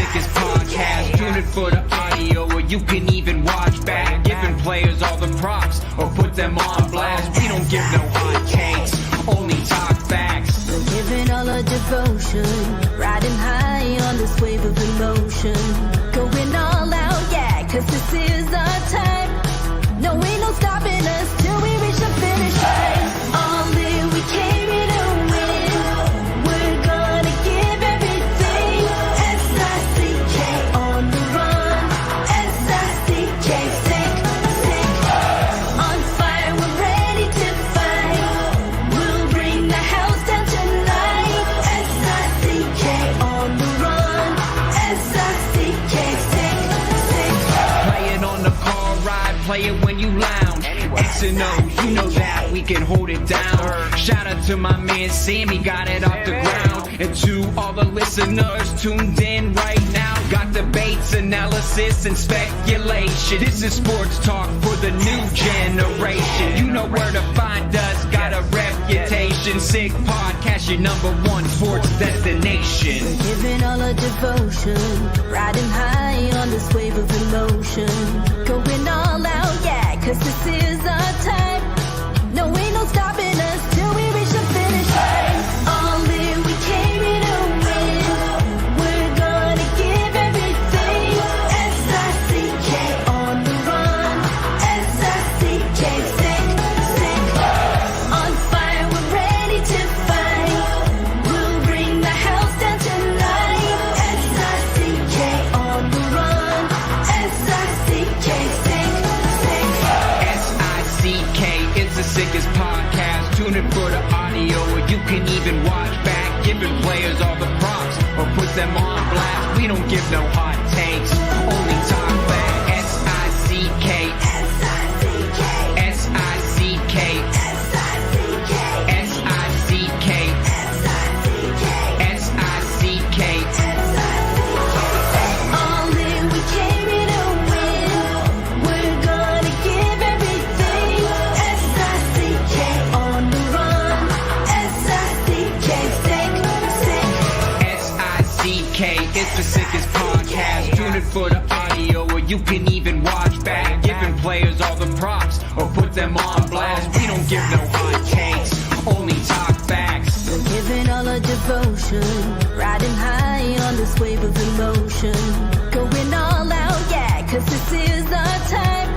sickest podcast. Tune in for the audio, or you can even watch back. Giving players all the props, or put them on blast. We don't give no hot takes, only talk facts. We're giving all our devotion, riding high on this wave of emotion. Going all out, yeah, cause this is our time. No, ain't no stopping us till we reach the finish line. All in, we came here to win. We're gonna give everything. S-I-C-K on the run. S-I-C-K, sick, sick. On fire, we're ready to fight. We'll bring the house down tonight. S-I-C-K on the run. S-I-C-K, sick, sick. Playing on the car ride, play it when you lounge. X and O, you know that we can hold it down. Shout out to my man Sammy, got it off the ground. And to all the listeners tuned in right now, got debates, analysis, and speculation. This is sports talk for the new generation. You know where to find us, got a reputation. Sick podcast, your number one sports destination. Giving all our devotion, riding high on this wave of emotion. Going all out, yeah, cause this is our time. No, ain't no stopping us till we reach the finish line. All in, we came here to win. We're gonna give everything. S-I-C-K on the run. S-I-C-K, sick, sick. On fire, we're ready to fight. We'll bring the house down tonight. S-I-C-K on the run. S-I-C-K, sick, sick. S-I-C-K is the sickest podcast. Tune in for the audio, or you can even watch back. Giving players all the props, or put them on blast. We don't give no hot takes, only talk back. S-I-C-K, S-I-C-K, S-I-C-K, S-I-C-K, S-I-C-K, S-I-C-K, All in, we came here to win. We're gonna give everything. S-I-C-K on the run. S-I-C-K, sick, sick. S-I-C-K, it's the sickest podcast. Tune in for the audio, or you can even watch back. Giving players all the props, or put them on blast. We don't give no hot takes, only talk facts. We're giving all our devotion, riding high on this wave of emotion. Going all out, yeah, cause this is our time.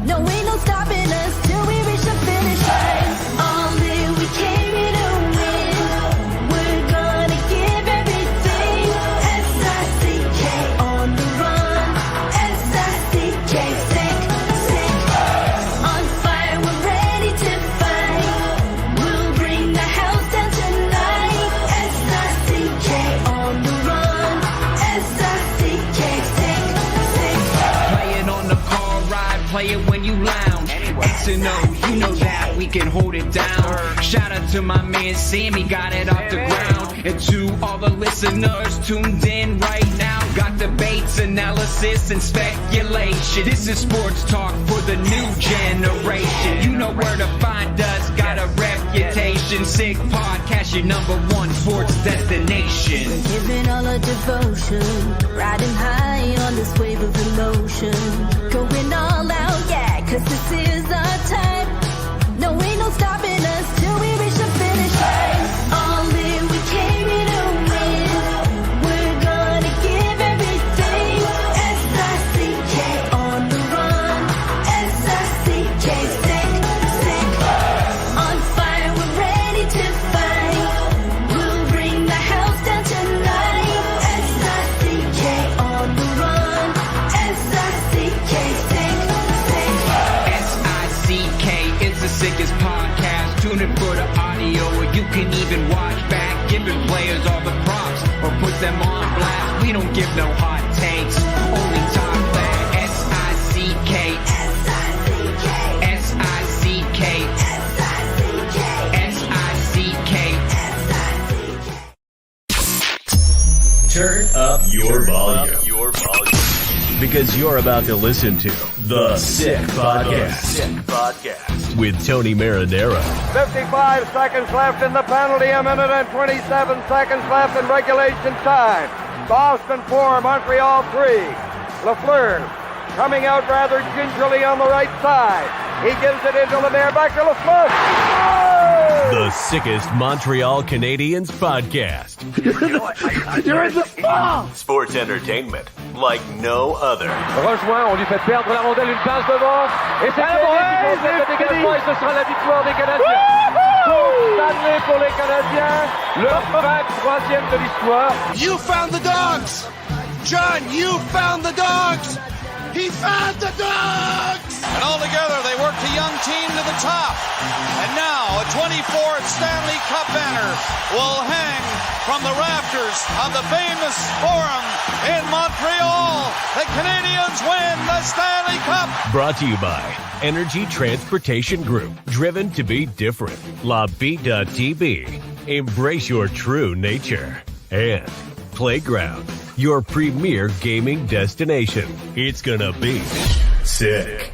No, ain't no stopping us till we reach the finish line. All in, we came here to win. We're gonna give everything. S-I-C-K on the run. S-I-C-K, sick, sick. On fire, we're ready to fight. We'll bring the house down tonight. S-I-C-K on the run. S-I-C-K, sick, sick. Playing on the car ride, play it when you lounge. X and O, you know that we can hold it down. Shout out to my man Sammy, got it off the ground. And to all the listeners tuned in right now, got debates, analysis, and speculation. This is sports talk for the new generation. You know where to find us, got a reputation. Sick podcast, your number one sports destination. Giving all our devotion, riding high on this wave of emotion. Going all out, yeah, cause this is our time. No, ain't no stopping us till we reach the finish line. All in, we came here to win. We're gonna give everything. S-I-C-K on the run. S-I-C-K, sick, sick. On fire, we're ready to fight. We'll bring the house down tonight. S-I-C-K on the run. S-I-C-K, sick, sick. S-I-C-K is the sickest podcast. Tune in for the audio, or you can even watch back. Giving players all the props, or put them on blast. We don't give no hot takes, only talk back. S-I-C-K, S-I-C-K, S-I-C-K, S-I-C-K, S-I-C-K. Turn up your volume. Because you're about to listen to The Sick Podcast. With Tony Marinaro. 55 seconds left in the penalty, a minute and 27 seconds left in regulation time. Boston 4, Montreal 3. Lafleur coming out rather gingerly on the right side. He gives it into Lemaire, back to Lafleur. Oh! The sickest Montreal Canadiens podcast. You're in the spot! Sports entertainment like no other. Rejoint, on lui fait perdre la rondelle, une passe devant. Et c'est le dégagement et ce sera la victoire des Canadiens. Coupe Stanley pour les Canadiens. Le 23e de l'histoire. You found the dogs! John, you found the dogs! He found the dogs! And all together, they worked a young team to the top. And now, a 24th Stanley Cup banner will hang from the rafters of the famous Forum in Montreal. The Canadiens win the Stanley Cup! Brought to you by Energy Transportation Group. Driven to be different. Bittt. Embrace your true nature. And Playground, your premier gaming destination. It's gonna be sick.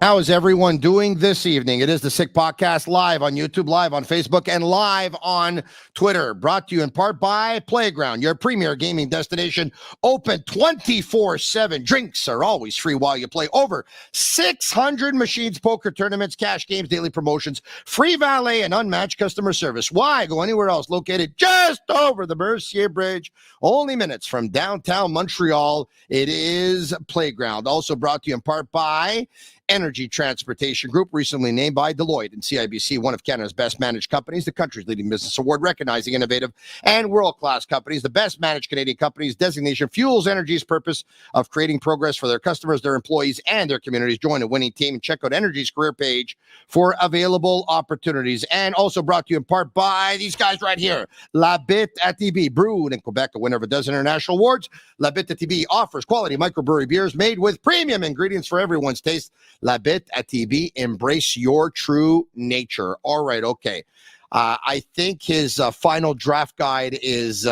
How is everyone doing this evening? It is the Sick Podcast, live on YouTube, live on Facebook, and live on Twitter. Brought to you in part by Playground, your premier gaming destination. Open 24/7. Drinks are always free while you play. Over 600 machines, poker tournaments, cash games, daily promotions, free valet, and unmatched customer service. Why go anywhere else? Located just over the Mercier Bridge, only minutes from downtown Montreal. It is Playground. Also brought to you in part by Energy Transportation Group, recently named by Deloitte and CIBC one of Canada's best managed companies, the country's leading business award, recognizing innovative and world-class companies. The best managed Canadian companies designation fuels Energy's purpose of creating progress for their customers, their employees, and their communities. Join a winning team and check out Energy's career page for available opportunities. And also brought to you in part by these guys right here, La Bittt at Tibi, brewed in Quebec, a winner of a dozen international awards. La Bittt at Tibi offers quality microbrewery beers made with premium ingredients for everyone's taste. La Bittt at TV, embrace your true nature. All right, okay. I think his final draft guide is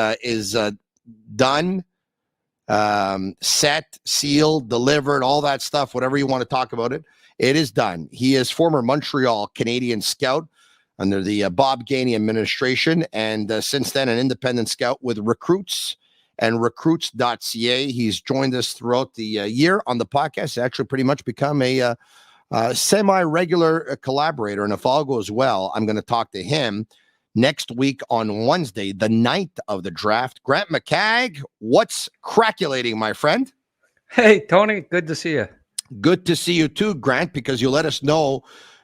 done, set, sealed, delivered, all that stuff, whatever you want to talk about it. It is done. He is former Montreal Canadian scout under the Bob Gainey administration, and since then an independent scout with Recruits and recruits.ca. He's joined us throughout the year on the podcast. He's actually pretty much become a semi-regular collaborator. And if all goes well, I'm going to talk to him next week on Wednesday, the 9th of the draft. Grant McCagg, what's craculating, my friend? Hey, Tony, good to see you. Good to see you too, Grant, because you let us know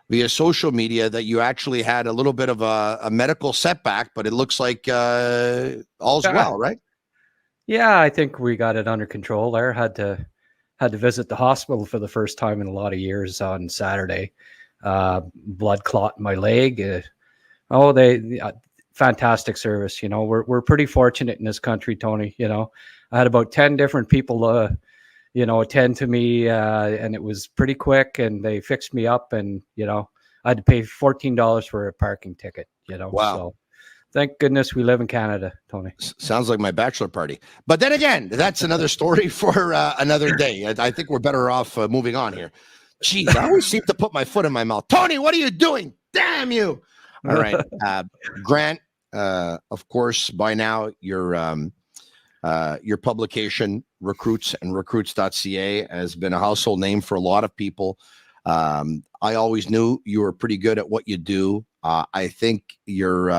via social media that you actually had a little bit of a medical setback, but it looks like all's well, right? Yeah, I think we got it under control there. Had to visit the hospital for the first time in a lot of years on Saturday. Blood clot in my leg. Fantastic service. You know, we're pretty fortunate in this country, Tony. You know, I had about 10 different people, attend to me, and it was pretty quick. And they fixed me up, and I had to pay $14 for a parking ticket. Wow. So, thank goodness we live in Canada, Tony. Sounds like my bachelor party. But then again, that's another story for another day. I think we're better off moving on here. Jeez, I always seem to put my foot in my mouth. Tony, what are you doing? Damn you. All right. Grant, of course, by now, your publication, Recruits and recruits.ca, has been a household name for a lot of people. I always knew you were pretty good at what you do. I think you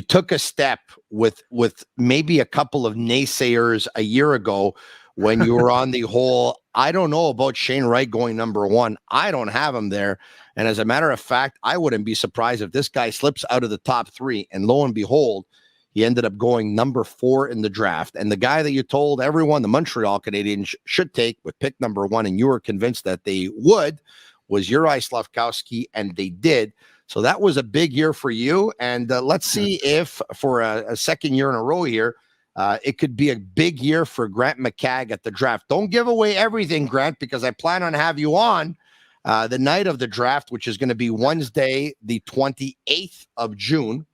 took a step with maybe a couple of naysayers a year ago when you were on the whole, I don't know about Shane Wright going number one. I don't have him there. And as a matter of fact, I wouldn't be surprised if this guy slips out of the top three. And lo and behold, he ended up going number 4 in the draft. And the guy that you told everyone the Montreal Canadiens should take with pick number 1, and you were convinced that they would, was Juraj Slafkowski, and they did. So that was a big year for you. And let's see if for a second year in a row here, it could be a big year for Grant McCagg at the draft. Don't give away everything, Grant, because I plan on have you on the night of the draft, which is going to be Wednesday, the 28th of June.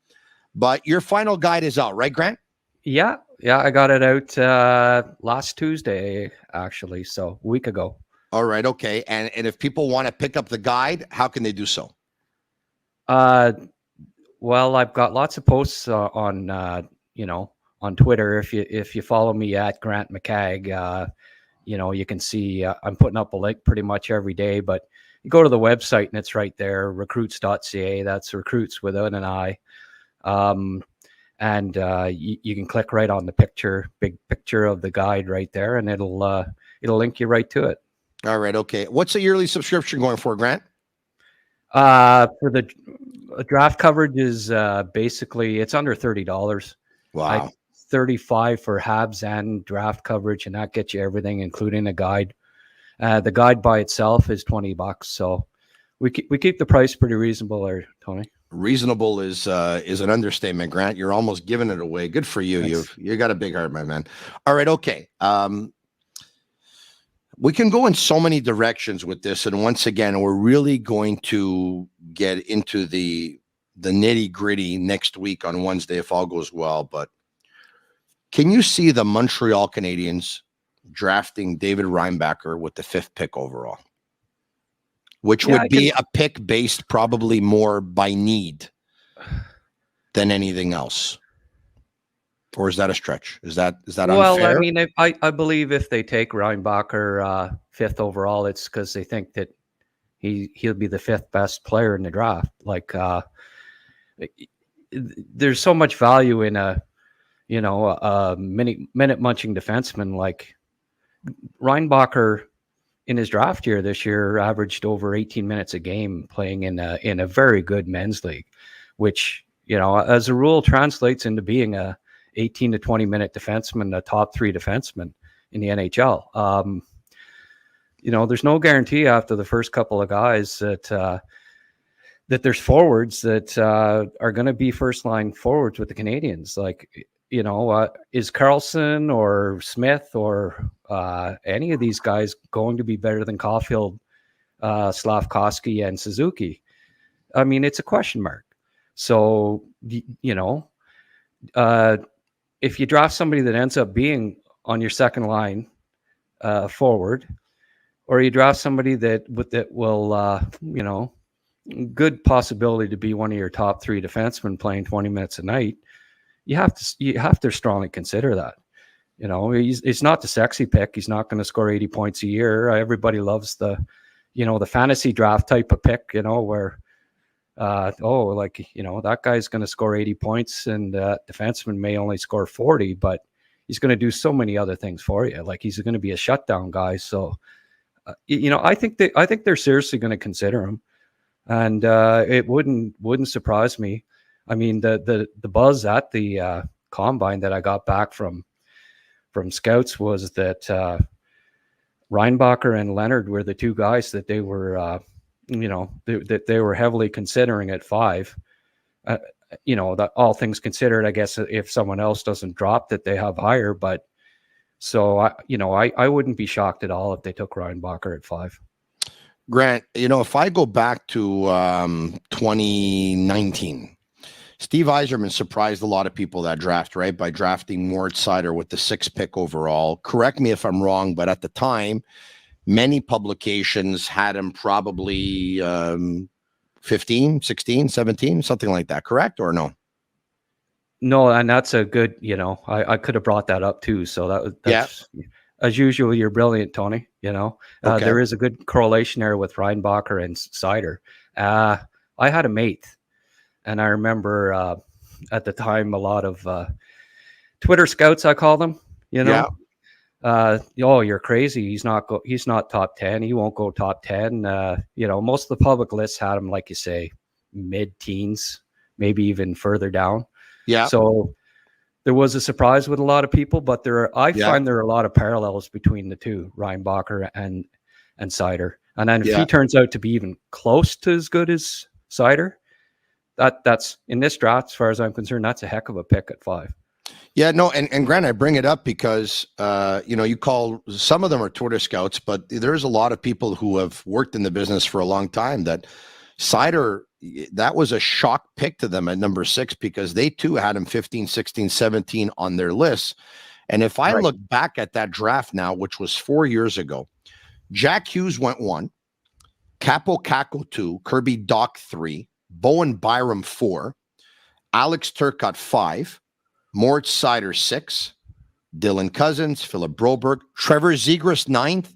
But your final guide is out, right, Grant? Yeah, I got it out last Tuesday, actually, so a week ago. All right, okay. And if people want to pick up the guide, how can they do so? Well, I've got lots of posts on on Twitter. If you follow me at Grant McCagg, you can see I'm putting up a link pretty much every day. But you go to the website and it's right there, recruits.ca. That's recruits without an I. And you can click right on the big picture of the guide right there, and it'll link you right to it. All right. Okay. What's the yearly subscription going for, Grant? For the draft coverage is basically it's under $30. Wow. 35 for Habs and draft coverage, and that gets you everything, including a guide. The guide by itself is $20, so we keep the price pretty reasonable there, Tony. Reasonable is an understatement, Grant. You're almost giving it away. Good for you. Thanks. You got a big heart, my man. All right. Okay. We can go in so many directions with this, and once again, we're really going to get into the nitty gritty next week on Wednesday if all goes well. But can you see the Montreal Canadiens drafting David Reinbacher with the 5th pick overall, which would be a pick based probably more by need than anything else? Or is that a stretch? Is that well, unfair? I mean, I believe if they take Reinbacher 5th overall, it's because they think that he'll be the 5th best player in the draft. Like, there's so much value in a minute munching defenseman. Like Reinbacher in his draft year this year averaged over 18 minutes a game playing in a very good men's league, which as a rule translates into being a 18 to 20 minute defenseman, a top 3 defenseman in the NHL. There's no guarantee after the first couple of guys that there's forwards that are going to be first line forwards with the Canadiens. Like, is Carlson or Smith or any of these guys going to be better than Caulfield, Slafkovsky, and Suzuki? I mean, it's a question mark. So, if you draft somebody that ends up being on your second line forward, or you draft somebody that will, good possibility to be one of your top 3 defensemen playing 20 minutes a night, you have to strongly consider that. He's not the sexy pick. He's not going to score 80 points a year. Everybody loves the fantasy draft type of pick, where that guy's going to score 80 points and defenseman may only score 40, but he's going to do so many other things for you. Like he's going to be a shutdown guy. So, I think they're seriously going to consider him, and it wouldn't surprise me. I mean, the buzz at the combine that I got back from scouts was that Reinbacher and Leonard were the 2 guys that they were that they were heavily considering at 5. That all things considered, I guess if someone else doesn't drop that they have higher, but so I wouldn't be shocked at all if they took Reinbacher at 5. Grant, if I go back to 2019, Steve Yzerman surprised a lot of people that draft, right? By drafting Moritz Seider with the 6th pick overall. Correct me if I'm wrong, but at the time, many publications had him probably 15, 16, 17, something like that. Correct or no? No, and that's a good, I could have brought that up too. So that's as usual, you're brilliant, Tony. Okay. There is a good correlation there with Reinbacher and Seider. I had a 8th. And I remember at the time, a lot of Twitter scouts, I call them, you're crazy. He's not top 10. He won't go top 10. Most of the public lists had him, like you say, mid-teens, maybe even further down. Yeah. So there was a surprise with a lot of people, but find there are a lot of parallels between the 2, Reinbacher and Seider. And then if he turns out to be even close to as good as Seider, that's in this draft, as far as I'm concerned, that's a heck of a pick at 5. Yeah, no, and Grant, I bring it up because you call some of them are Twitter scouts, but there's a lot of people who have worked in the business for a long time that Seider, that was a shock pick to them at number 6 because they too had him 15, 16, 17 on their list. And if I look back at that draft now, which was 4 years ago, Jack Hughes went 1, Capo Caco 2, Kirby Doc 3, Bowen Byram 4, Alex Turcotte 5, Moritz Seider 6, Dylan Cousins, Philip Broberg, Trevor Zegras 9th,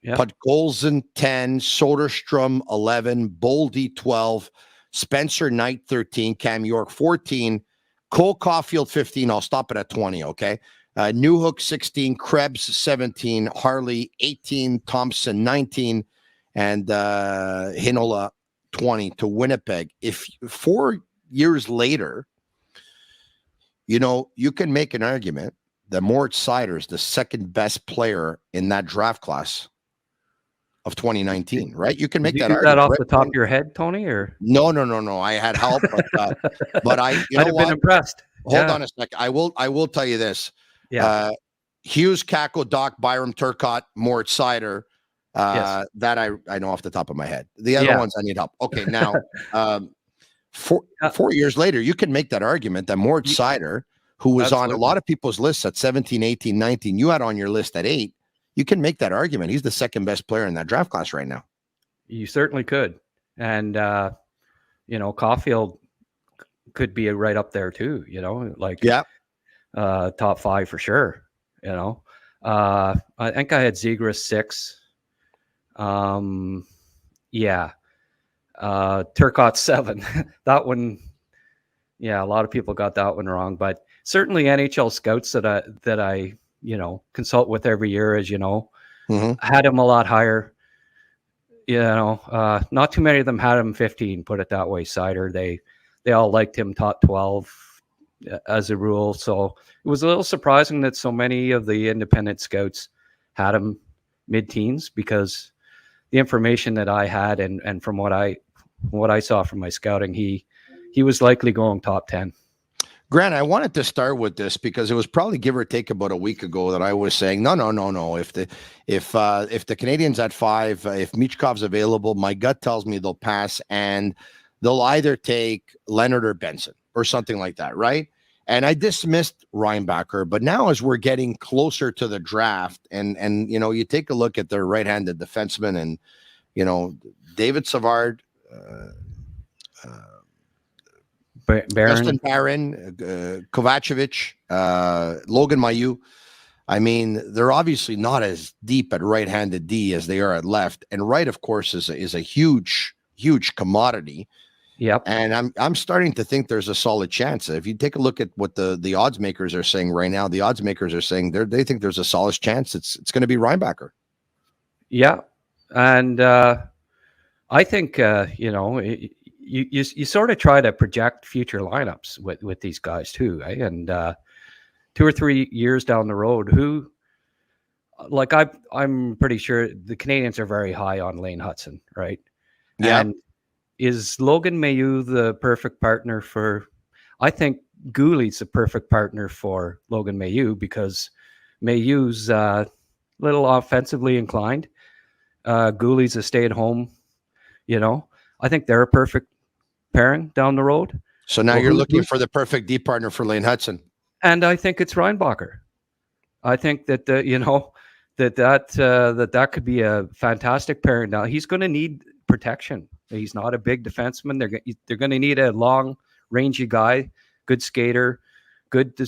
Podkolzin 10, Soderstrom 11, Boldy 12, Spencer Knight 13, Cam York 14, Cole Caulfield 15. I'll stop it at 20, okay? Newhook 16, Krebs 17, Harley 18, Thompson 19, and Hinola 20 to Winnipeg. If 4 years later, you can make an argument that Moritz Seider is the second best player in that draft class of 2019, right? You can make that argument. That off the top of your head, Tony, or no? I had help, but I'd have been impressed. Hold on a sec. I will tell you this. Yeah. Hughes, Kako, Doc, Byram, Turcotte, Moritz Seider. Yes. That I know off the top of my head. The other ones I need help. Okay, now 4 years later, you can make that argument that Moritz Seider, who was on a lot of people's lists at 17, 18, 19, you had on your list at 8. You can make that argument. He's the second best player in that draft class right now. You certainly could. And, Caulfield could be right up there too, top 5 for sure. I think I had Zegras 6. Turcotte 7. That one, a lot of people got that one wrong, but certainly NHL scouts that I consult with every year, as had him a lot higher. Not too many of them had him 15, put it that way. Seider, they all liked him top 12 as a rule. So it was a little surprising that so many of the independent scouts had him mid-teens, because the information that I had and from what I saw from my scouting, he was likely going top 10. Grant, I wanted to start with this because it was probably give or take about a week ago that I was saying, no. If the Canadiens at 5, if Michkov's available, my gut tells me they'll pass and they'll either take Leonard or Benson or something like that, right? And I dismissed Reinbacher, but now as we're getting closer to the draft, and you take a look at their right-handed defenseman, and David Savard, Justin Barron, Kovacevic, Logan Mailloux. I mean, they're obviously not as deep at right-handed D as they are at left, and right, of course, is a huge commodity. Yep. And I'm starting to think there's a solid chance. If you take a look at what the odds makers are saying right now, the odds makers are saying they think there's a solid chance it's going to be Reinbacher. Yeah, and I think you sort of try to project future lineups with these guys too, right? And 2 or 3 years down the road, I'm pretty sure the Canadiens are very high on Lane Hutson, right? Yeah. And is Logan Mailloux the perfect partner for? I think Goalie's the perfect partner for Logan Mailloux, because Mailloux's a little offensively inclined. Goalie's a stay-at-home. I think they're a perfect pairing down the road. So now you're looking for the perfect D partner for Lane Hutson. And I think it's Reinbacher. I think that that could be a fantastic pairing. Now he's going to need protection. He's not a big defenseman. They're going to need a long, rangy guy, good skater, good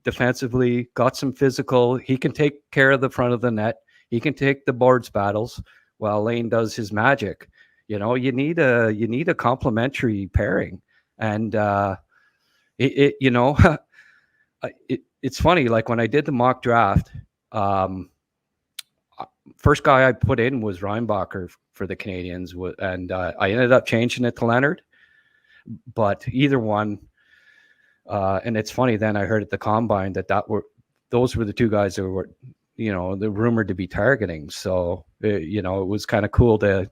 defensively, got some physical. He can take care of the front of the net. He can take the boards battles while Lane does his magic. You need a complementary pairing, and it's funny. Like when I did the mock draft, first guy I put in was Reinbacher for the Canadiens, and I ended up changing it to Leonard. But either one, and it's funny. Then I heard at the combine those were the two guys that were, the rumored to be targeting. So it was kind of cool to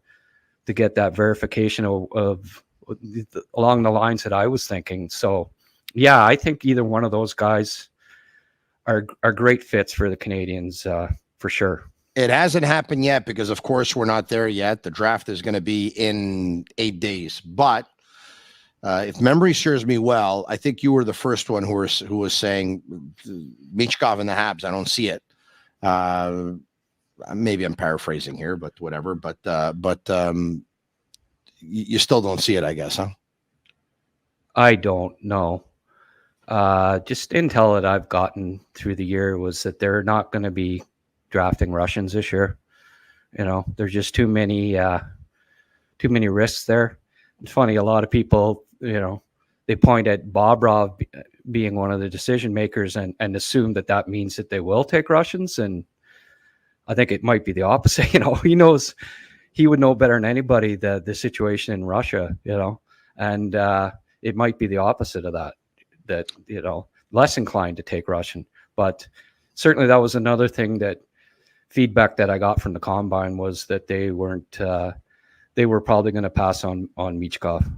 get that verification of along the lines that I was thinking. So yeah, I think either one of those guys are great fits for the Canadiens, for sure. It hasn't happened yet because, of course, we're not there yet. The draft is going to be in 8 days. But if memory serves me well, I think you were the first one who was saying Michkov and the Habs. I don't see it. Maybe I'm paraphrasing here, but whatever. But you still don't see it, I guess, huh? I don't know. Just intel that I've gotten through the year was that they're not going to be drafting Russians this year. There's just too many risks there. It's funny, a lot of people, they point at Bobrov being one of the decision makers and assume that means that they will take Russians. And I think it might be the opposite. He would know better than anybody the situation in Russia, and it might be the opposite of that, less inclined to take Russian. But certainly that was another thing that feedback that I got from the combine was that they weren't, they were probably going to pass on Michkov.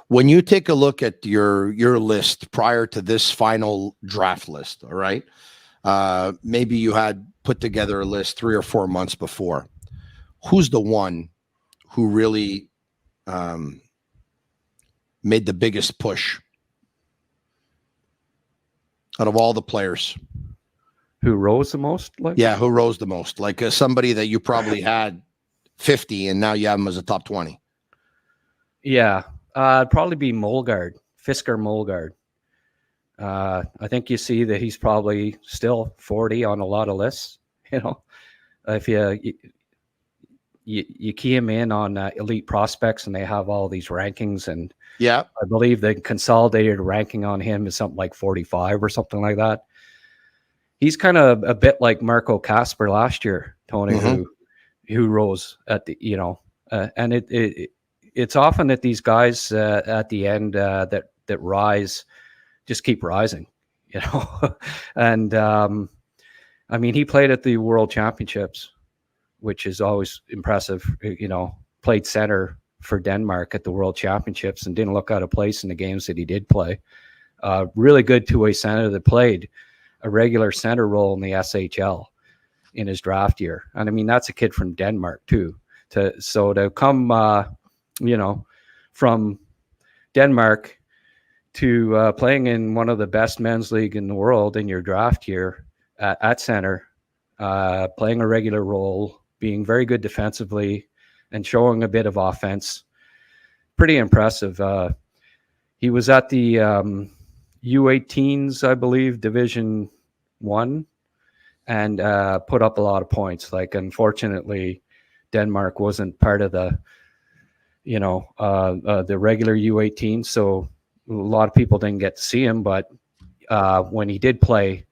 When you take a look at your list prior to this final draft list, all right, maybe you had put together a list 3 or 4 months before. Who's the one who really made the biggest push out of all the players? Who rose the most? Who rose the most? Like somebody that you probably had 50 and now you have him as a top 20. Yeah. It'd probably be Fisker Molgaard. I think you see that he's probably still 40 on a lot of lists. If you key him in on elite prospects and they have all these rankings, and I believe the consolidated ranking on him is something like 45 or something like that. He's kind of a bit like Marco Kasper last year, Tony, who rose at the, and it's often that these guys at the end that rise just keep rising, and I mean, he played at the World Championships, which is always impressive. Played center for Denmark at the World Championships and didn't look out of place in the games that he did play. Really good two-way center that played a regular center role in the SHL in his draft year. And I mean, that's a kid from Denmark too. To come, from Denmark to playing in one of the best men's league in the world in your draft year at center, playing a regular role, being very good defensively and showing a bit of offense. Pretty impressive. He was at the U18s, I believe, Division 1, and put up a lot of points. Like, unfortunately, Denmark wasn't part of the regular U18, so a lot of people didn't get to see him. But when he did play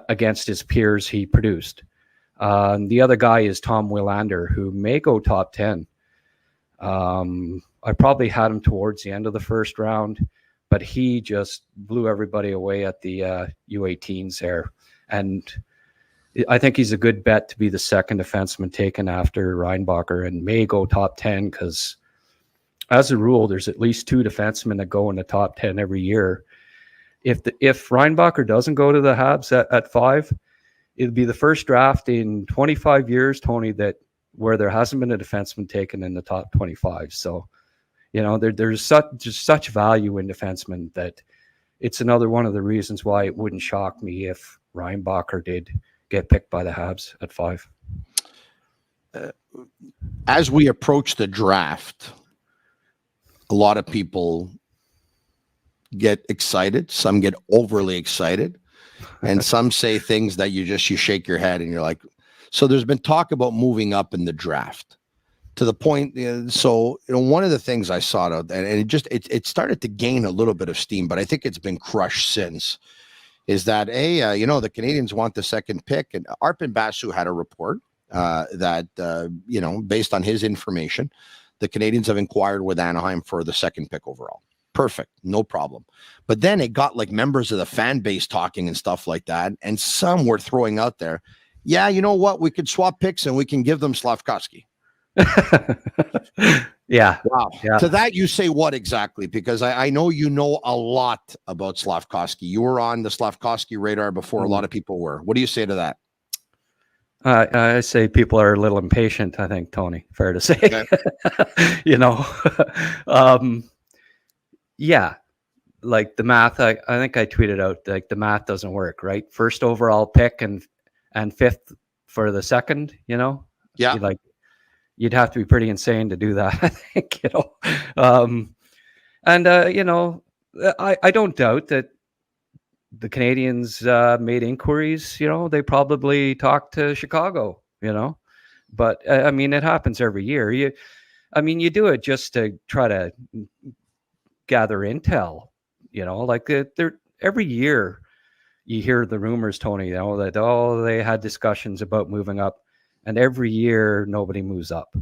against his peers, he produced. The other guy is Tom Willander, who may go top 10. I probably had him towards the end of the first round, but he just blew everybody away at the U18s there. And I think he's a good bet to be the second defenseman taken after Reinbacher, and may go top 10 because, as a rule, there's at least 2 defensemen that go in the top 10 every year. If Reinbacher doesn't go to the Habs at 5, it'll be the first draft in 25 years, Tony, where there hasn't been a defenseman taken in the top 25. So, there's such value in defensemen that it's another one of the reasons why it wouldn't shock me if Reinbacher did get picked by the Habs at 5. As we approach the draft, a lot of people get excited. Some get overly excited. And some say things that you shake your head and you're like, so there's been talk about moving up in the draft to the point. One of the things I saw, and it started to gain a little bit of steam, but I think it's been crushed since, is that the Canadiens want the second pick, and Arpin Basu had a report that based on his information, the Canadiens have inquired with Anaheim for the second pick overall. Perfect. No problem. But then it got like members of the fan base talking and stuff like that. And some were throwing out there, yeah, you know what? We could swap picks and we can give them Slavkovsky. Yeah. Wow. Yeah. To that, you say what exactly? Because I know you know a lot about Slavkovsky. You were on the Slavkovsky radar before a lot of people were. What do you say to that? I say people are a little impatient, I think, Tony. Fair to say. Okay. Yeah, like the math, I think I tweeted out, like, the math doesn't work, right? First overall pick and 5th for the second, Yeah. You'd have to be pretty insane to do that, I think, And I don't doubt that the Canadiens made inquiries. They probably talked to Chicago. But I mean, it happens every year. You do it just to try to gather intel. Like every year you hear the rumors, Tony. That they had discussions about moving up, and every year nobody moves up.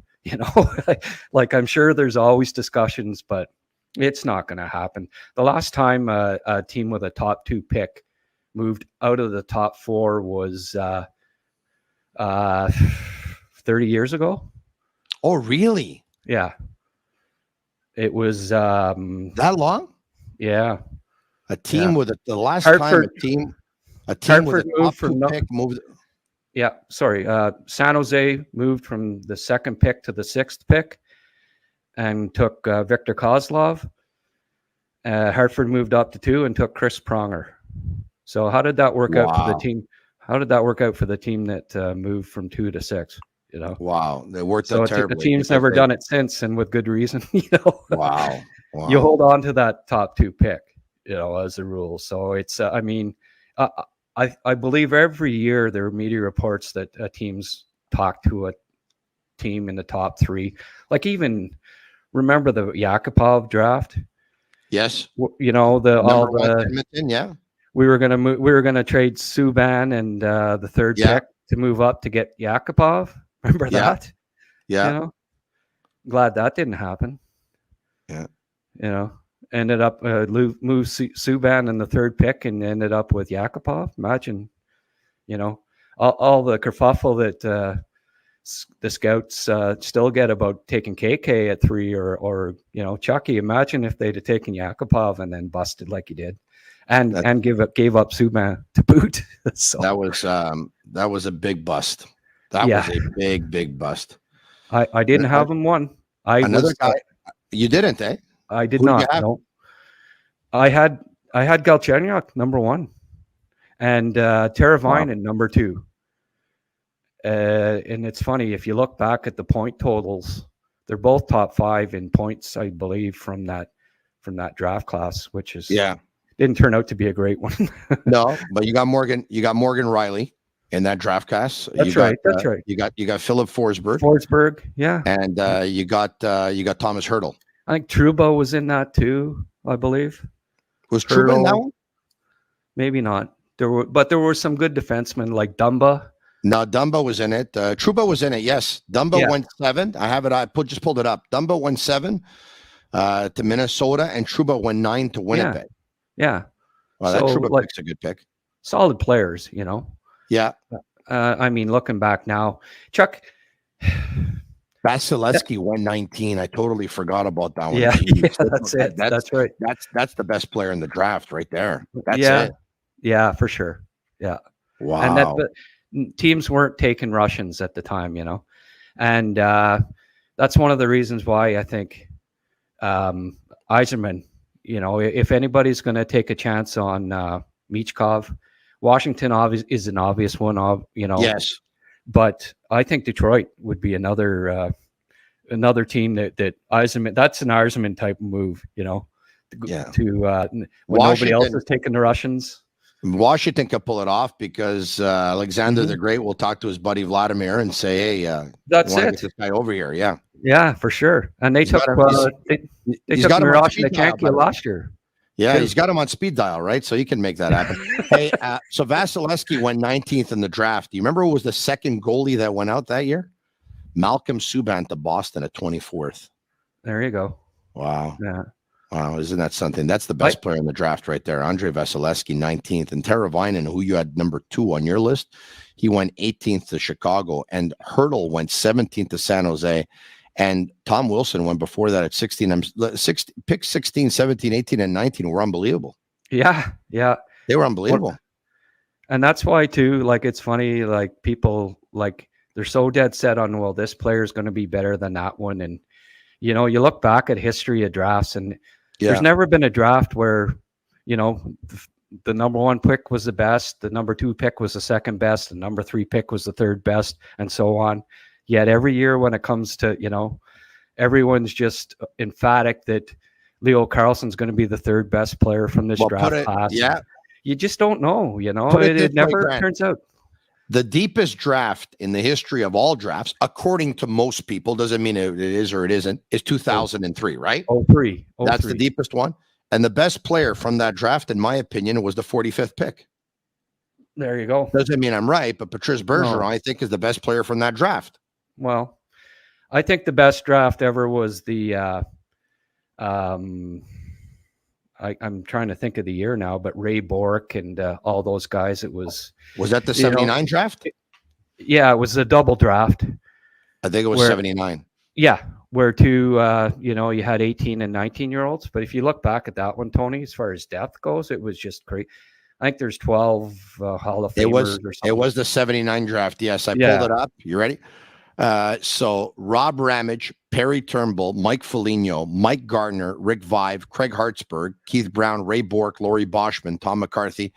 Like I'm sure there's always discussions, but it's not going to happen. The last time a team with a top 2 pick moved out of the top 4 was 30 years ago. Oh, really? Yeah. It was that long? Yeah. A team with the last Hartford, time a team with a top 2 pick moved. Yeah, sorry. San Jose moved from the 2nd pick to the 6th pick and took Victor Kozlov. Hartford moved up to 2 and took Chris Pronger. So how did that work out for the team? How did that work out for the team that moved from 2 to 6? Wow, they worked out terribly. The team's never done it since, and with good reason. Wow. You hold on to that top 2 pick, as a rule. So it's, I believe every year there are media reports that teams talk to a team in the top 3. Like even remember the Yakupov draft? Yes. Edmonton, yeah. We were gonna trade Subban and the 3rd pick to move up to get Yakupov. Remember that? Yeah. Glad that didn't happen. Yeah. Ended up moved Subban in the 3rd pick and ended up with Yakupov. Imagine, all the kerfuffle that the scouts still get about taking KK at 3 or Chucky. Imagine if they'd have taken Yakupov and then busted like he did, and gave up Subban to boot. So that was a big bust. That was a big bust. I didn't have him one. Another guy. You didn't, eh? I did not. No. I had Galchenyuk number 1, and Teravainen number 2. And it's funny if you look back at the point totals, they're both top 5 in points, I believe, from that draft class, which is didn't turn out to be a great one. No, but you got Morgan Riley in that draft class. That's right. You got Philip Forsberg, yeah, and you got Thomas Hertl. I think Trouba was in that too, I believe. Was Trouba in that one? Maybe not. There were some good defensemen like Dumba. No, Dumba was in it. Trouba was in it. Yes, Dumba went 7. I have it. Just pulled it up. Dumba went 7 to Minnesota, and Trouba went 9 to Winnipeg. Yeah. Well, that Trouba pick's a good pick. Solid players, Yeah. Looking back now, Chuck. Vasilevsky went 19. I totally forgot about that one. Yeah, that's it. That's right. That's the best player in the draft right there. That's it. Yeah, for sure. Yeah. Wow. And that teams weren't taking Russians at the time, and that's one of the reasons why I think Yzerman, if anybody's going to take a chance on Michkov, Washington is an obvious one. Yes. But I think Detroit would be another team that Yzerman. That's an Yzerman type of move, when nobody else is taking the Russians. Washington could pull it off because Alexander the Great will talk to his buddy Vladimir and say, "Hey, that's it. Get this guy over here." Yeah, yeah, for sure. And they took Mirosh Nechankia last year. Yeah, he's got him on speed dial, right? So he can make that happen. Hey, so Vasilevsky went 19th in the draft. Do you remember who was the second goalie that went out that year? Malcolm Subban to Boston at 24th. There you go. Wow. Yeah. Wow, isn't that something? That's the best player in the draft right there. Andrei Vasilevsky, 19th. And Teravainen, who you had number 2 on your list, he went 18th to Chicago. And Hertl went 17th to San Jose. And Tom Wilson went before that at 16. Picks 16, 17, 18, and 19 were unbelievable. Yeah, yeah. They were unbelievable. And that's why, too, like, it's funny, like, people, like, they're so dead set on, well, this player is going to be better than that one. And, you look back at history of drafts, and there's never been a draft where, the number 1 pick was the best, the number 2 pick was the second best, the number 3 pick was the third best, and so on. Yet every year when it comes to, everyone's just emphatic that, Leo Carlson's going to be the third best player from this draft class. Yeah. You just don't know, It never turns out. The deepest draft in the history of all drafts, according to most people, doesn't mean it is or it isn't, is 2003, right? 03. That's the deepest one. And the best player from that draft, in my opinion, was the 45th pick. There you go. Doesn't mean I'm right, but Patrice Bergeron, I think, is the best player from that draft. Well, I think the best draft ever was the I'm trying to think of the year now, but Ray Bourque and all those guys. It was that the 79 draft? Yeah, it was a double draft. I think it was 79. Yeah, where two, you had 18 and 19-year-olds. But if you look back at that one, Tony, as far as depth goes, it was just great. I think there's 12 Hall of Famers or something. It was the 79 draft. Yes, I pulled it up. You ready? So Rob Ramage, Perry Turnbull, Mike Foligno, Mike Gardner, Rick Vive, Craig Hartsburg, Keith Brown, Ray Bourque, Laurie Boschman, Tom McCarthy,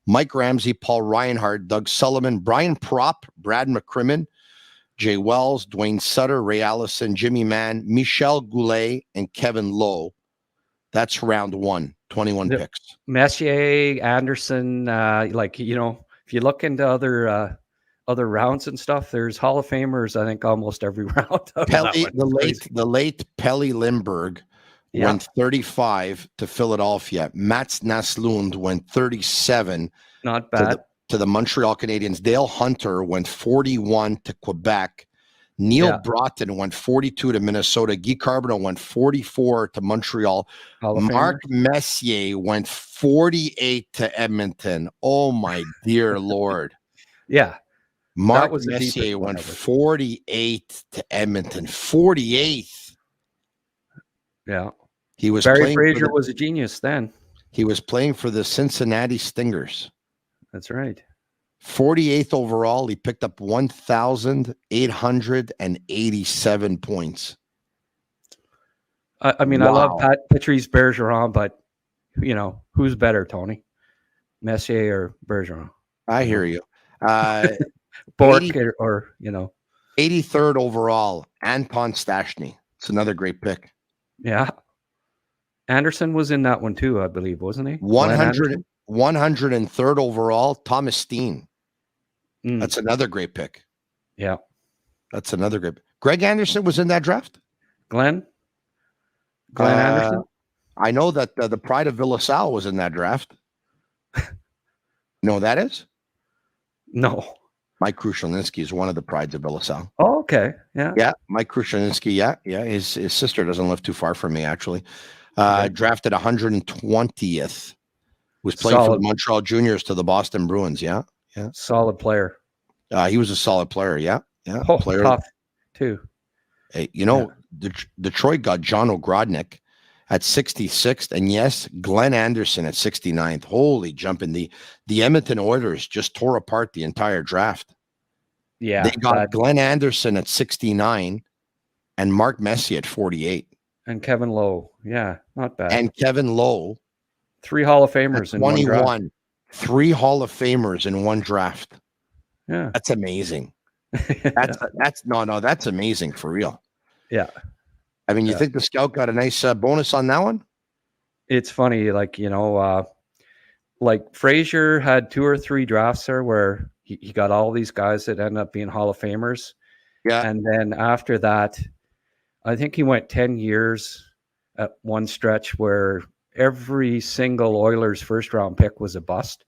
Mike Ramsey, Paul Reinhardt, Doug Sullivan, Brian Propp, Brad McCrimmon, Jay Wells, Dwayne Sutter, Ray Allison, Jimmy Mann, Michel Goulet, and Kevin Lowe. That's round 1, 21 picks. Messier, Anderson, if you look into other rounds and stuff, there's Hall of Famers, I think, almost every round. The late Pelle Lindbergh went 35 to Philadelphia. Mats Naslund went 37. Not bad. To the Montreal Canadiens. Dale Hunter went 41 to Quebec. Neil Broughton went 42 to Minnesota. Guy Carbonneau went 44 to Montreal. Mark Messier went 48 to Edmonton. Oh, my dear Lord. Yeah. Mark Messier went 48 to Edmonton. 48. Yeah. He was Barry Fraser was a genius then. He was playing for the Cincinnati Stingers. That's right. 48th overall. He picked up 1,887 points. I love Patrice Bergeron, but who's better, Tony? Messier or Bergeron? I hear you. Bourque or 83rd overall, Anton Stastny. It's another great pick. Yeah. Anderson was in that one too, I believe, wasn't he? 103rd overall, Thomas Steen. That's another great pick. Yeah. That's another great pick. Greg Anderson was in that draft? Glenn Anderson? I know that the Pride of Villasal was in that draft. No, that is? No. Mike Krushelninski is one of the Prides of Villasal. Oh, okay. Yeah. Yeah, Mike Krushelninski. Yeah. His sister doesn't live too far from me, actually. Drafted 120th. Was playing for the Montreal Juniors to the Boston Bruins. Yeah. Solid player. He was a solid player. Yeah. Oh, player. Tough too. Hey, Detroit got John Ogrodnik at 66th, and yes, Glenn Anderson at 69th. Holy jumping. The Edmonton Oilers just tore apart the entire draft. Yeah. They got Glenn Anderson at 69 and Mark Messier at 48. And Kevin Lowe. Yeah, not bad. And Kevin Lowe. 3 Hall of Famers in 21. one draft. 3 Hall of Famers in one draft. Yeah. That's amazing. That's amazing for real. Yeah. I mean, you think the scout got a nice bonus on that one? It's funny, like Fraser had 2 or 3 drafts there where he got all these guys that ended up being Hall of Famers. Yeah. And then after that, I think he went 10 years at one stretch where every single Oilers first round pick was a bust.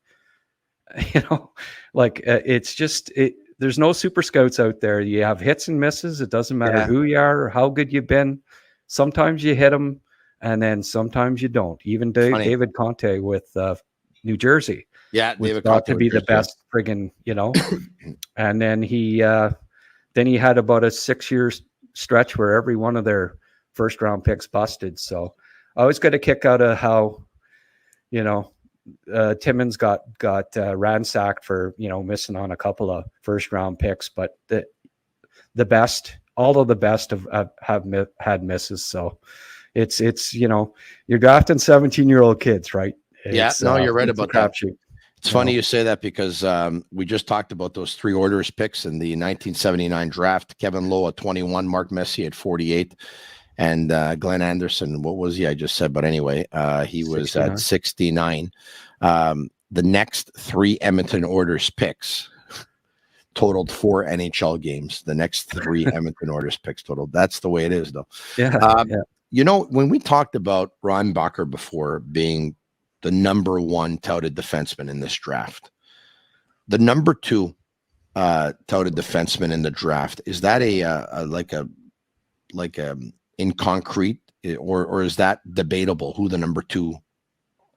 It's just there's no super scouts out there. You have hits and misses. It doesn't matter who you are or how good you've been. Sometimes you hit them, and then sometimes you don't. Even David Conte with New Jersey, was thought to be the best friggin', and then he had about a 6-year stretch where every one of their first round picks busted. So I always got a kick out of how, Timmins got ransacked for, missing on a couple of first round picks, but the best, all of the best have had misses. So it's you're drafting 17-year-old kids, right? You're right about that. Shoot. It's funny you say that because we just talked about those 3 Oilers picks in the 1979 draft. Kevin Lowe at 21, Mark Messier at 48, And Glenn Anderson, what was he? I just said, but anyway, he was 69. at 69. The next 3 Edmonton Oilers picks totaled 4 NHL games. The next 3 Edmonton Oilers picks totaled. That's the way it is, though. Yeah. You know, when we talked about Ron Bacher before being the number 1 touted defenseman in this draft, the number 2 touted defenseman in the draft, is that like a in concrete, or is that debatable who the number 2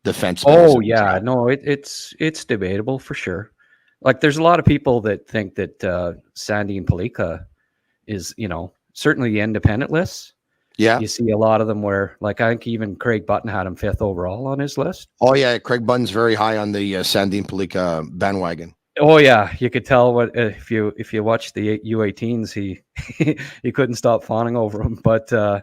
defenseman is? Oh yeah, no, it's debatable for sure. Like there's a lot of people that think that Sandin Pellikka is, certainly the independent lists. Yeah. You see a lot of them where, like, I think even Craig Button had him 5th overall on his list. Oh yeah, Craig Button's very high on the Sandin Pellikka bandwagon. Oh yeah, you could tell what if you watch the U18s, he couldn't stop fawning over him. But I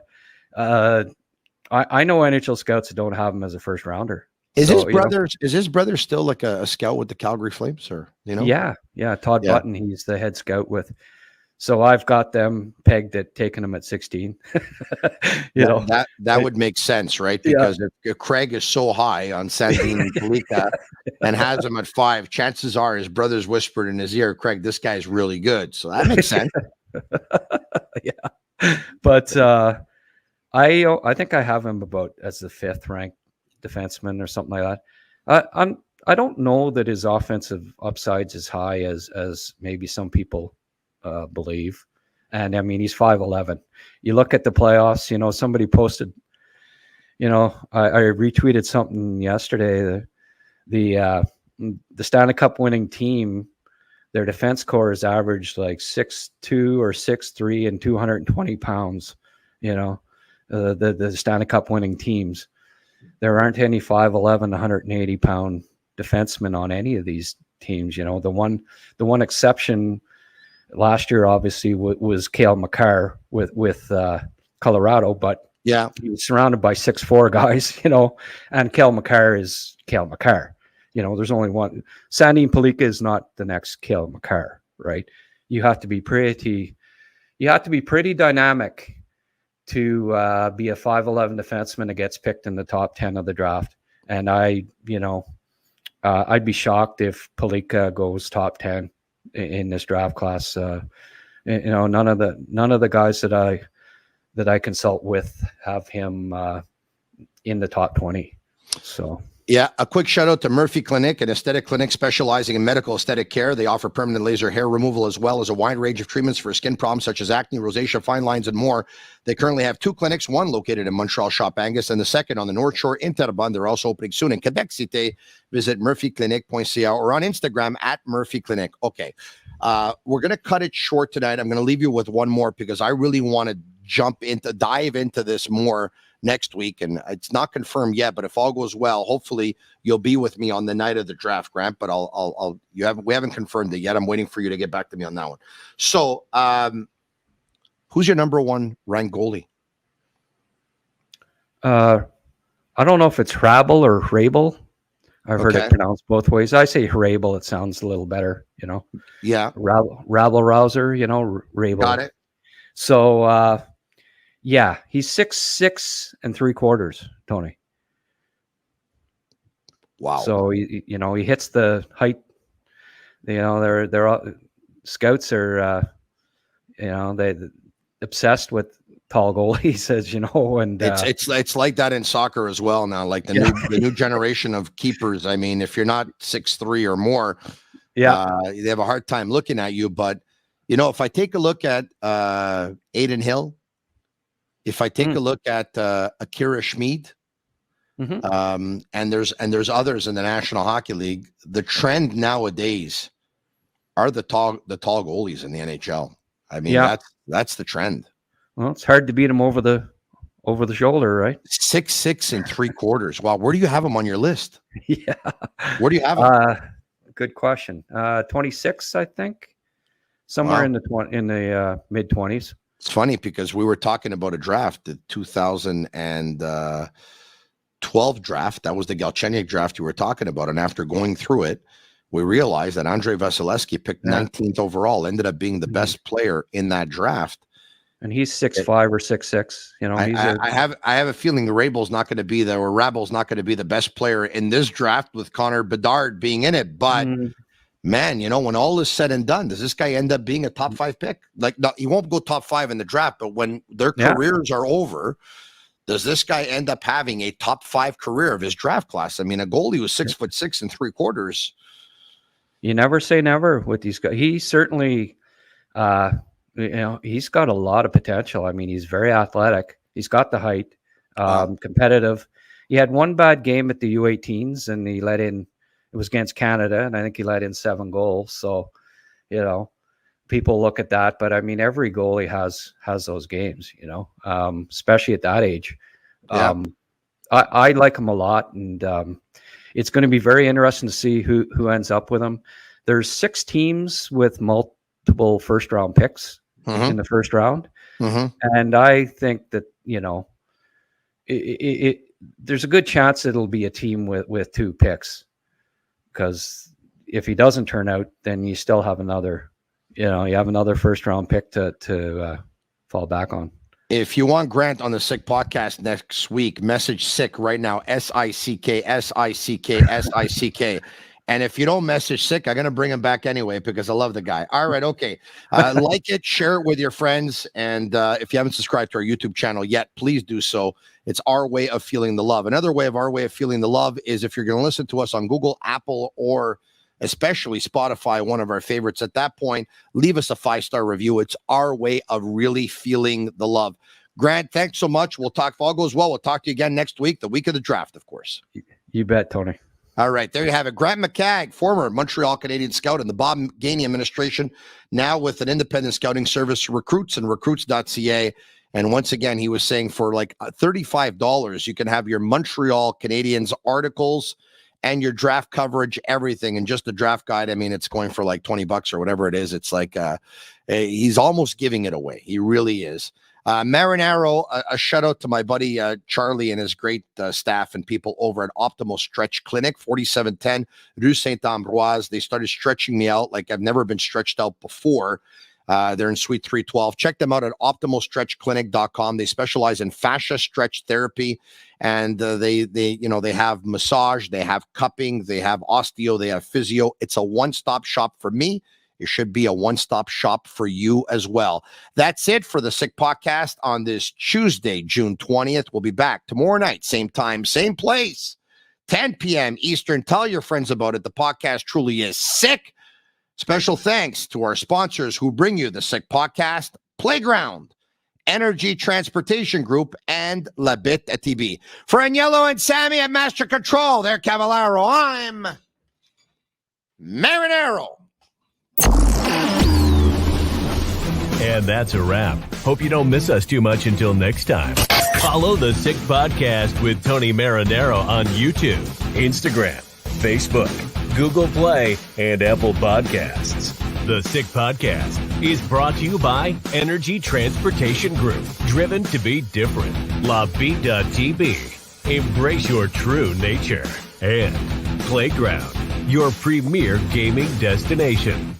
know NHL scouts that don't have him as a first rounder. Is his brother still like a scout with the Calgary Flames, or Yeah, Todd Button, he's the head scout with. So I've got them pegged at taking him at 16. That would make sense, right? Because if Craig is so high on Sandin Pellikka and has him at 5, chances are his brother's whispered in his ear, Craig, this guy's really good. So that makes sense. Yeah. But I think I have him about as the 5th ranked defenseman or something like that. I don't know that his offensive upside's as high as maybe some people believe. And I mean, he's 5'11". You look at the playoffs, somebody posted, I retweeted something yesterday. The Stanley Cup winning team, their defense core is averaged like 6'2" or 6'3" and 220 pounds. The Stanley Cup winning teams. There aren't any 5'11", 180 pound defensemen on any of these teams. The one exception last year obviously was Cale Makar with Colorado, but yeah, he was surrounded by 6'4" guys, and Cale Makar is Cale Makar. There's only one. Sandin Pellikka is not the next Cale Makar, right? You have to be pretty dynamic to be a 5'11" defenseman that gets picked in the top 10 of the draft. And I'd be shocked if Pellikka goes top 10 in this draft class. None of the guys that I consult with have him in the top 20. So yeah, a quick shout out to Murphy Clinic, an aesthetic clinic specializing in medical aesthetic care. They offer permanent laser hair removal as well as a wide range of treatments for skin problems such as acne, rosacea, fine lines, and more. They currently have 2 clinics, one located in Montreal, Shop Angus, and the second on the North Shore in Terrebonne. They're also opening soon in Quebec Cité. Visit murphyclinic.ca or on Instagram at Murphy Clinic. Okay, we're going to cut it short tonight. I'm going to leave you with one more because I really want to dive into this more next week, and it's not confirmed yet, but if all goes well, hopefully you'll be with me on the night of the draft, Grant, but we haven't confirmed it yet. I'm waiting for you to get back to me on that one. So who's your number 1 ranked goalie? I don't know if it's Hrabel or Hrabel. I've heard it pronounced both ways. I say Hrabel, it sounds a little better, Yeah. Rabel Rouser, Hrabel. Got it. So yeah, he's 6'6" 3/4, Tony. Wow. So he hits the height. They're all, scouts are they obsessed with tall goalies, as you know, and it's like that in soccer as well now. Like the new generation of keepers. I mean, if you're not 6'3" or more, they have a hard time looking at you. But if I take a look at Aiden Hill. If I take a look at Akira Schmid, and there's others in the National Hockey League, the trend nowadays are the tall goalies in the NHL. I mean, that's the trend. Well, it's hard to beat them over the shoulder, right? 6'6" 3/4. Wow, where do you have them on your list? Yeah, where do you have them? Good question. 26, I think, somewhere in the mid 20s. It's funny because we were talking about a draft, the 2012 draft. That was the Galchenyuk draft you were talking about. And after going through it, we realized that Andrei Vasilevsky picked 19th overall, ended up being the best player in that draft. And he's 6'5" or 6'6". You know, I have a feeling the Rabel's not going to be there, or Rabel's not going to be the best player in this draft with Connor Bedard being in it. But man, you know, when all is said and done, does this guy end up being a top 5 pick? Like, no, he won't go top 5 in the draft, but when their careers are over, does this guy end up having a top 5 career of his draft class? I mean, a goalie was 6'6" and 3/4. You never say never with these guys. He certainly, you know, he's got a lot of potential. I mean, he's very athletic. He's got the height, competitive. He had one bad game at the U18s, and he let in. It was against Canada, and I think he let in 7 goals. So, you know, people look at that, but I mean, every goalie has those games, you know, especially at that age. I like him a lot, and it's going to be very interesting to see who ends up with him. There's 6 teams with multiple first-round picks in the first round, and I think that, you know, there's a good chance it'll be a team with 2 picks, because if he doesn't turn out, then you still have another. You know, you have another first-round pick to fall back on. If you want Grant on the Sick podcast next week, message Sick right now, SICK, SICK, SICK. And if you don't message Sick, I'm going to bring him back anyway because I love the guy. All right, okay. Like it, share it with your friends. And if you haven't subscribed to our YouTube channel yet, please do so. It's our way of feeling the love. Another way of our way of feeling the love is if you're going to listen to us on Google, Apple, or especially Spotify, one of our favorites. At that point, leave us a 5-star review. It's our way of really feeling the love. Grant, thanks so much. We'll talk. If all goes well, we'll talk to you again next week, the week of the draft, of course. You bet, Tony. All right, there you have it. Grant McCagg, former Montreal Canadiens scout in the Bob Gainey administration, now with an independent scouting service, Recruits and recruits.ca. And once again, he was saying for like $35, you can have your Montreal Canadiens articles and your draft coverage, everything, and just the draft guide. I mean, it's going for like $20 or whatever it is. It's like he's almost giving it away. He really is. Marinaro, a shout out to my buddy Charlie and his great staff and people over at Optimal Stretch Clinic, 4710 Rue Saint-Ambroise. They started stretching me out like I've never been stretched out before. They're in Suite 312. Check them out at optimalstretchclinic.com. They specialize in fascia stretch therapy, and they have massage, they have cupping, they have osteo, they have physio. It's a one-stop shop for me. It should be a one-stop shop for you as well. That's it for the Sick Podcast on this Tuesday, June 20th. We'll be back tomorrow night, same time, same place, 10 p.m. Eastern. Tell your friends about it. The podcast truly is sick. Special thanks to our sponsors who bring you the Sick Podcast, Playground, Energy Transportation Group, and La Bittt at Tibi. For Agnello and Sammy at Master Control, they're Cavallaro. I'm Marinaro. And that's a wrap. Hope you don't miss us too much until next time. Follow the Sick Podcast with Tony Marinaro on YouTube, Instagram, Facebook, Google Play, and Apple Podcasts. The Sick Podcast is brought to you by Energy Transportation Group, driven to be different. LaBit.tb, embrace your true nature. And Playground, your premier gaming destination.